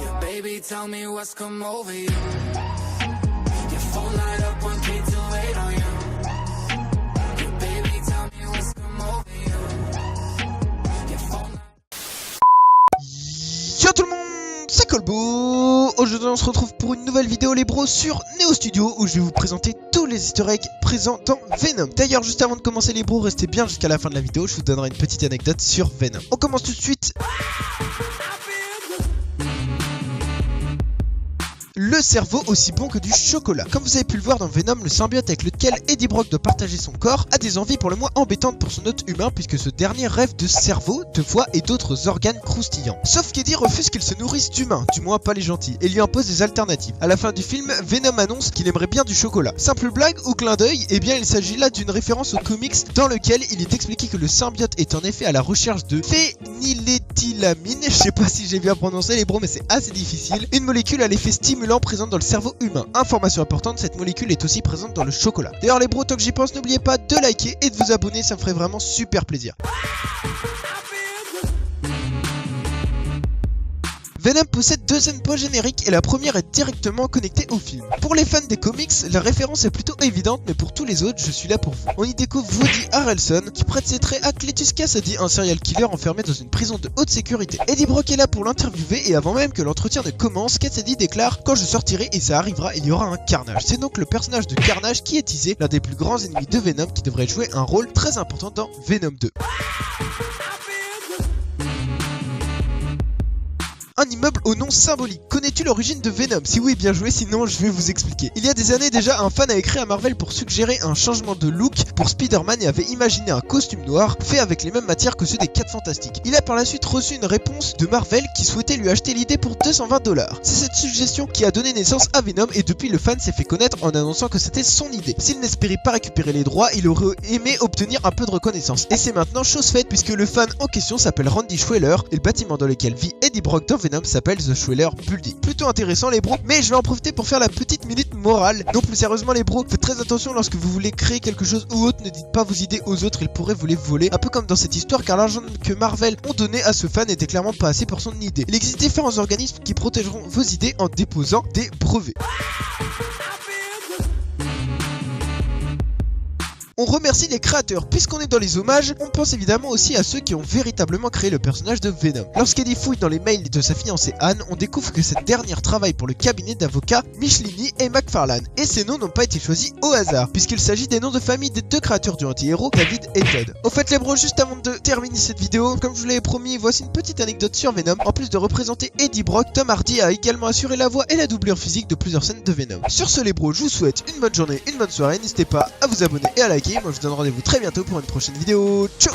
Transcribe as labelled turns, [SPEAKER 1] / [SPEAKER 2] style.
[SPEAKER 1] Yeah, baby, tell me what's come over you. Your phone light up 1K28 on you. Yeah, baby, tell me what's come over you. Your phone
[SPEAKER 2] Yo tout le monde, c'est Colbo. Aujourd'hui on se retrouve pour une nouvelle vidéo les bros sur Neo Studio où je vais vous présenter tous les easter eggs présents dans Venom. D'ailleurs juste avant de commencer les bros, restez bien jusqu'à la fin de la vidéo, je vous donnerai une petite anecdote sur Venom. On commence tout de suite. Le cerveau aussi bon que du chocolat. Comme vous avez pu le voir dans Venom, le symbiote avec lequel Eddie Brock doit partager son corps a des envies pour le moins embêtantes pour son hôte humain puisque ce dernier rêve de cerveau, de foie et d'autres organes croustillants. Sauf qu'Eddie refuse qu'il se nourrisse d'humains, du moins pas les gentils, et lui impose des alternatives. À la fin du film, Venom annonce qu'il aimerait bien du chocolat. Simple blague ou clin d'œil? Eh bien il s'agit là d'une référence aux comics dans lequel il est expliqué que le symbiote est en effet à la recherche de phényléthylamine, je sais pas si j'ai bien prononcé les bros mais c'est assez difficile, une molécule à l'effet stimulant présente dans le cerveau humain. Information importante, cette molécule est aussi présente dans le chocolat. D'ailleurs les bros, tant que j'y pense, n'oubliez pas de liker et de vous abonner, ça me ferait vraiment super plaisir. Venom possède deux scènes post-génériques et la première est directement connectée au film. Pour les fans des comics, la référence est plutôt évidente, mais pour tous les autres, je suis là pour vous. On y découvre Woody Harrelson qui prête ses traits à Cletus Cassidy, un serial killer enfermé dans une prison de haute sécurité. Eddie Brock est là pour l'interviewer et avant même que l'entretien ne commence, Cassidy déclare « Quand je sortirai et ça arrivera, il y aura un carnage ». C'est donc le personnage de Carnage qui est teasé, l'un des plus grands ennemis de Venom qui devrait jouer un rôle très important dans Venom 2. Un immeuble au nom symbolique. Connais-tu l'origine de Venom? Si oui, bien joué, sinon je vais vous expliquer. Il y a des années déjà, un fan a écrit à Marvel pour suggérer un changement de look pour Spider-Man et avait imaginé un costume noir fait avec les mêmes matières que ceux des 4 Fantastiques. Il a par la suite reçu une réponse de Marvel qui souhaitait lui acheter l'idée pour 220$. C'est cette suggestion qui a donné naissance à Venom et depuis le fan s'est fait connaître en annonçant que c'était son idée. S'il n'espérait pas récupérer les droits, il aurait aimé obtenir un peu de reconnaissance. Et c'est maintenant chose faite puisque le fan en question s'appelle Randy Schweller et le bâtiment dans lequel vit Eddie Brock dans Venom s'appelle The Schweller Building. Plutôt intéressant les bros, mais je vais en profiter pour faire la petite minute morale. Non, plus sérieusement les bros, faites très attention lorsque vous voulez créer quelque chose ou autre, ne dites pas vos idées aux autres, ils pourraient vous les voler. Un peu comme dans cette histoire car l'argent que Marvel ont donné à ce fan n'était clairement pas assez pour son idée. Il existe différents organismes qui protégeront vos idées en déposant des brevets. On remercie les créateurs. Puisqu'on est dans les hommages, on pense évidemment aussi à ceux qui ont véritablement créé le personnage de Venom. Lorsqu'Eddie fouille dans les mails de sa fiancée Anne, on découvre que cette dernière travaille pour le cabinet d'avocats Michelini et McFarlane. Et ces noms n'ont pas été choisis au hasard, puisqu'il s'agit des noms de famille des deux créateurs du anti-héros, David et Todd. Au fait les bros, juste avant de terminer cette vidéo, comme je vous l'avais promis, voici une petite anecdote sur Venom. En plus de représenter Eddie Brock, Tom Hardy a également assuré la voix et la doublure physique de plusieurs scènes de Venom. Sur ce les bros, je vous souhaite une bonne journée, une bonne soirée, n'hésitez pas à vous abonner et à liker. Moi je vous donne rendez-vous très bientôt pour une prochaine vidéo. Ciao.